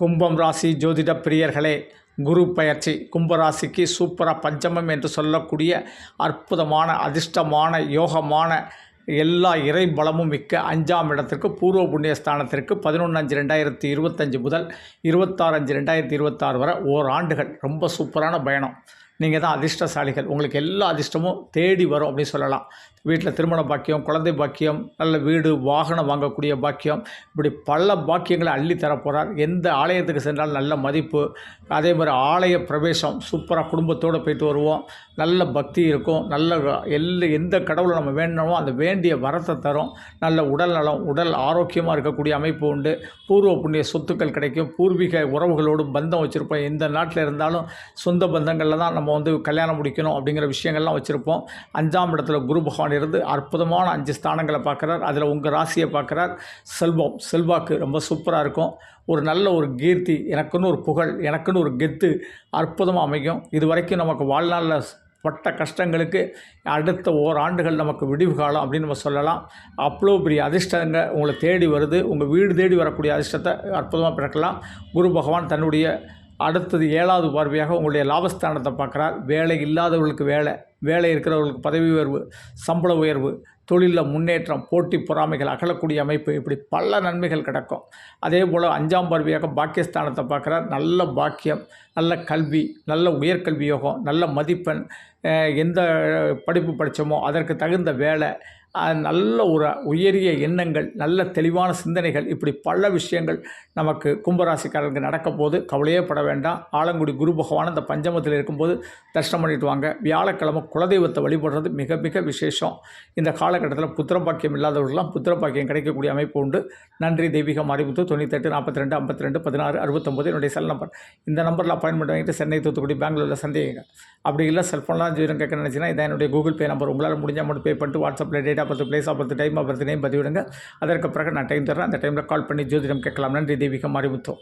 கும்பம் ராசி ஜோதிட பிரியர்களே, குரு பயிற்சி கும்பராசிக்கு சூப்பராக பஞ்சமம் என்று சொல்லக்கூடிய அற்புதமான அதிர்ஷ்டமான யோகமான எல்லா இறை பலமும் மிக்க 5ஆம் இடத்திற்கு பூர்வ புண்ணிய ஸ்தானத்திற்கு 11/5/2025 முதல் 26/5/2026 வரை ஓராண்டுகள் ரொம்ப சூப்பரான பயணம். நீங்கள் தான் அதிர்ஷ்டசாலிகள். உங்களுக்கு எல்லா அதிர்ஷ்டமும் தேடி வரும் அப்படின்னு சொல்லலாம். வீட்டில் திருமண பாக்கியம், குழந்தை பாக்கியம், நல்ல வீடு வாகனம் வாங்கக்கூடிய பாக்கியம், இப்படி பல பாக்கியங்களை அள்ளி தரப்போகிறார். எந்த ஆலயத்துக்கு சென்றாலும் நல்ல மதிப்பு. அதே மாதிரி ஆலய பிரவேசம் சூப்பராக குடும்பத்தோடு போயிட்டு வருவோம். நல்ல பக்தி இருக்கும். நல்ல எந்த கடவுளை நம்ம வேண்டணுமோ அந்த வேண்டிய வரத்தை தரும். நல்ல உடல் நலம், உடல் ஆரோக்கியமாக இருக்கக்கூடிய அமைப்பு உண்டு. பூர்வ புண்ணிய சொத்துக்கள் கிடைக்கும். பூர்வீக உறவுகளோடு பந்தம் வச்சுருப்போம். எந்த நாட்டில் இருந்தாலும் சொந்த பந்தங்களில் தான் நம்ம கல்யாணம் முடிக்கணும் அப்படிங்கிற விஷயங்கள்லாம் வச்சுருப்போம். 5ஆம் இடத்துல குரு பகவான் இருந்து அற்புதமான 5 ஸ்தானங்களை பார்க்குறார். அதில் உங்கள் ராசியை பார்க்குறார். செல்வாக்கு ரொம்ப சூப்பராக இருக்கும். ஒரு நல்ல ஒரு கீர்த்தி, எனக்குன்னு ஒரு புகழ், எனக்குன்னு ஒரு கெத்து அற்புதமாக அமையும். இது வரைக்கும் நமக்கு வாழ்நாளில் பட்ட கஷ்டங்களுக்கு அடுத்த ஓராண்டுகள் நமக்கு விடிவு காலம் அப்படின்னு நம்ம சொல்லலாம். அவ்வளோ பெரிய அதிர்ஷ்டங்க உங்களை தேடி வருது. உங்கள் வீடு தேடி வரக்கூடிய அதிர்ஷ்டத்தை அற்புதமாக பிறக்கலாம். குரு பகவான் தன்னுடைய அடுத்தது 7வது பார்வையாக உங்களுடைய லாபஸ்தானத்தை பார்க்குறார். வேலை இல்லாதவர்களுக்கு வேலை இருக்கிறவர்களுக்கு பதவி உயர்வு, சம்பள உயர்வு, தொழிலில் முன்னேற்றம், போட்டி பொறாமைகள் அகலக்கூடிய அமைப்பு, இப்படி பல நன்மைகள் கிடைக்கும். அதே போல் 5ஆம் பார்வையாக பாக்கியஸ்தானத்தை பார்க்குறார். நல்ல பாக்கியம், நல்ல கல்வி, நல்ல உயர்கல்வி யோகம், நல்ல மதிப்பெண், எந்த படிப்பு படித்தோமோ அதற்கு தகுந்த வேலை, நல்ல ஒரு உயரிய எண்ணங்கள், நல்ல தெளிவான சிந்தனைகள், இப்படி பல விஷயங்கள் நமக்கு கும்பராசிக்காரர்களுக்கு நடக்க போது கவலையே பட வேண்டாம். ஆலங்குடி குரு பகவான் இந்த பஞ்சமத்தில் இருக்கும்போது தரிசனம் பண்ணிட்டு வாங்க. வியாழக்கிழமை குலதெய்வத்தை வழிபடுறது மிக மிக விசேஷம். இந்த காலகட்டத்தில் புத்திரபாக்கியம் இல்லாதவர்கள்லாம் புத்திரபாக்கியம் கிடைக்கக்கூடிய அமைப்பு உண்டு. நன்றி. தெய்வீக மாரிமுத்து 98 42 52 16 69 என்னுடைய செல் நம்பர். இந்த நம்பரில் அப்பாயின்மெண்ட் வாங்கிட்டு சென்னை, தூத்துக்குடி, பெங்களூரில் சந்தேகங்க. அப்படி இல்லை செல்ஃபோன்லாம் ஜீரம் கேட்க நினச்சிங்கன்னா இதான் என்னுடைய கூகுள் பே நம்பர். உங்களால் முடிஞ்ச அமௌண்ட் பே பண்ணிட்டு வாட்ஸ்அப்பில் date of birth, place of birth, time of birth, name பதிவிடுங்க. அதற்கு பிறகு நான் டைம் தர்றேன். அந்த டைமில் கால் பண்ணி ஜோதிடம் கேட்கலாம். நன்றி. தெய்வீக மாரிமுத்து.